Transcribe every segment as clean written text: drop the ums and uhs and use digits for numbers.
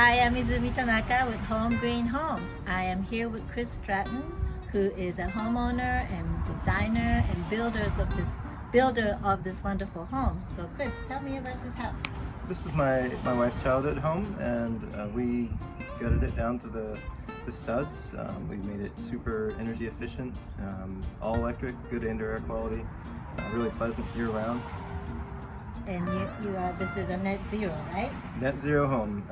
Hi, I'm Izumi Tanaka with Home Green Homes. I am here with Chris Stratton, who is a homeowner and designer and builder of this wonderful home. So Chris, tell me about this house. This is my wife's childhood home, and we gutted it down to the studs. We made it super energy efficient, all electric, good indoor air quality, really pleasant year round. And this is a net zero, right? Net zero home.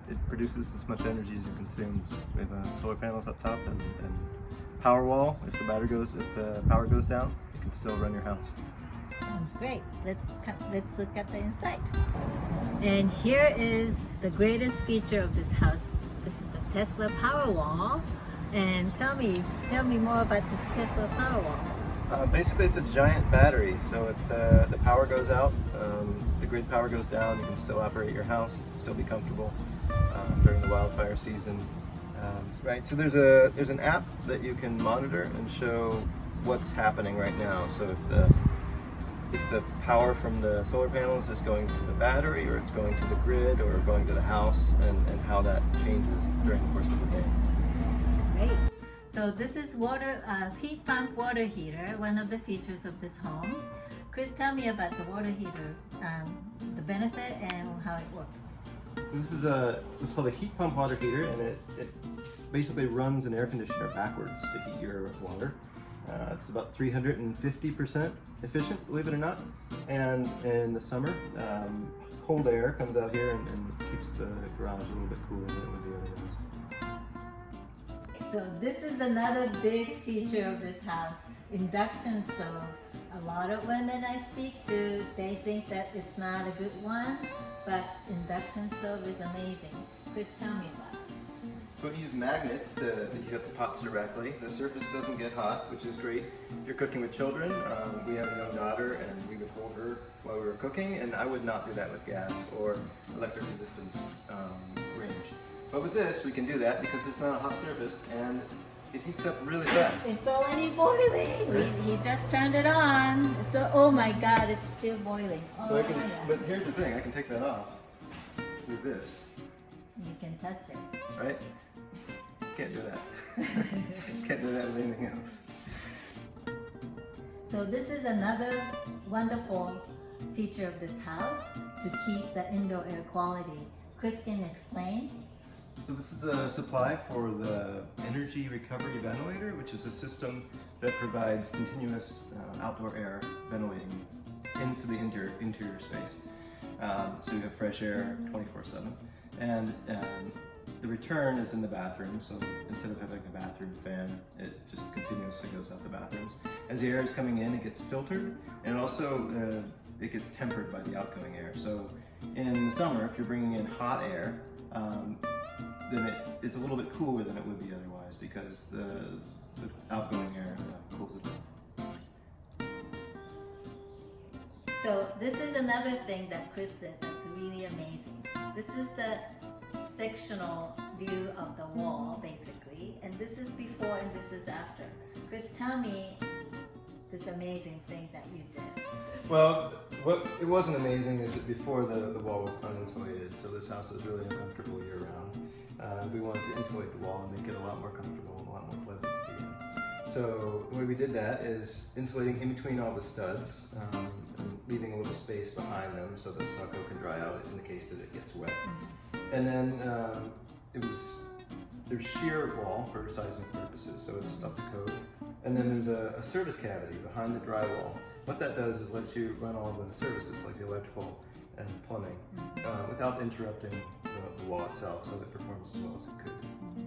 It produces as much energy as it consumes. We have solar panels up top and power wall. If the power goes down, you can still run your house. Sounds great. Let's look at the inside. And here is the greatest feature of this house. This is the Tesla Powerwall. And tell me more about this Tesla Powerwall. Basically, it's a giant battery. So if the power goes out, the grid power goes down, you can still operate your house, still be comfortable during the wildfire season. Right. So there's an app that you can monitor and show what's happening right now. So if the power from the solar panels is going to the battery, or it's going to the grid, or going to the house, and how that changes during the course of the day. Great. So this is heat pump water heater, one of the features of this home. Chris, tell me about the water heater, the benefit and how it works. This is what's called a heat pump water heater, and it basically runs an air conditioner backwards to heat your water. It's about 350% efficient, believe it or not. And in the summer, cold air comes out here and keeps the garage a little bit cooler than it would be otherwise. So this is another big feature of this house, induction stove. A lot of women I speak to, they think that it's not a good one, but induction stove is amazing. Chris, tell me about it. So we use magnets to heat up the pots directly. The surface doesn't get hot, which is great if you're cooking with children. We have a young daughter, and we would hold her while we were cooking, and I would not do that with gas or electric resistance range. But with this, we can do that because it's not a hot surface, and it heats up really fast. It's already boiling. He just turned it on. Oh my God, it's still boiling. Oh, so but here's the thing, I can take that off with this. You can touch it. Right? Can't do that. Can't do that with anything else. So this is another wonderful feature of this house to keep the indoor air quality. Chris can explain. So this is a supply for the energy recovery ventilator, which is a system that provides continuous outdoor air ventilating into the interior space. So you have fresh air 24/7. And the return is in the bathroom, so instead of having a bathroom fan, it just continuously goes out the bathrooms. As the air is coming in, it gets filtered, and also it gets tempered by the outgoing air. So in the summer, if you're bringing in hot air, then it is a little bit cooler than it would be otherwise, because the outgoing air cools it off. So this is another thing that Chris did that's really amazing. This is the sectional view of the wall, basically, and this is before and this is after. Chris, tell me this amazing thing that you did. Well, what it wasn't amazing is that before the wall was uninsulated, so this house is really uncomfortable year round. We wanted to insulate the wall and make it a lot more comfortable and a lot more pleasant to be in. So the way we did that is insulating in between all the studs, and leaving a little space behind them so the stucco can dry out in the case that it gets wet. And then there's shear wall for seismic purposes, so it's up to code. And then there's a service cavity behind the drywall. What that does is let you run all the services, like the electrical and plumbing, without interrupting the wall itself, so that it performs as well as it could.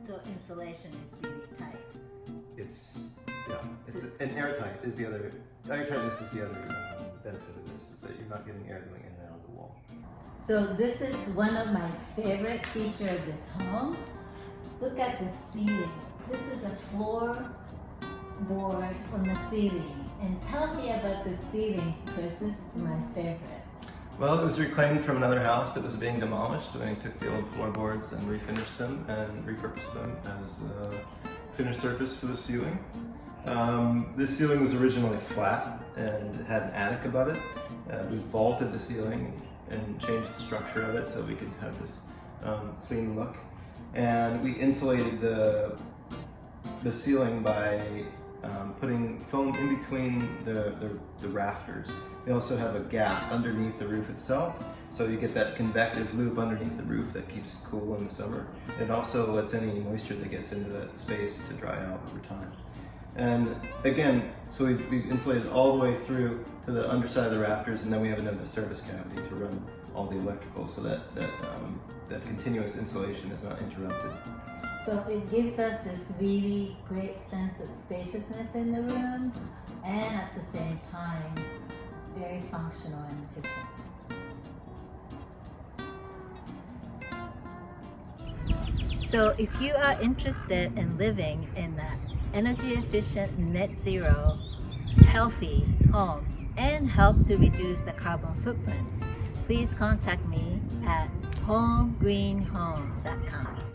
So insulation is really tight. And airtight is the other. Airtightness is the other benefit of this, is that you're not getting air going in and out of the wall. So this is one of my favorite features of this home. Look at the ceiling. This is a floorboard on the ceiling. And tell me about the ceiling, Chris. This is my favorite. Well, it was reclaimed from another house that was being demolished, and we took the old floorboards and refinished them and repurposed them as a finished surface for the ceiling. This ceiling was originally flat and had an attic above it. We vaulted the ceiling and changed the structure of it so we could have this clean look. And we insulated the ceiling by putting foam in between the rafters. We also have a gap underneath the roof itself, so you get that convective loop underneath the roof that keeps it cool in the summer. It also lets any moisture that gets into that space to dry out over time. And again, so we've insulated all the way through to the underside of the rafters, and then we have another service cavity to run all the electrical, so that continuous insulation is not interrupted. So it gives us this really great sense of spaciousness in the room, and at the same time, it's very functional and efficient. So if you are interested in living in an energy efficient, net zero, healthy home and help to reduce the carbon footprints, please contact me at homegreenhomes.com.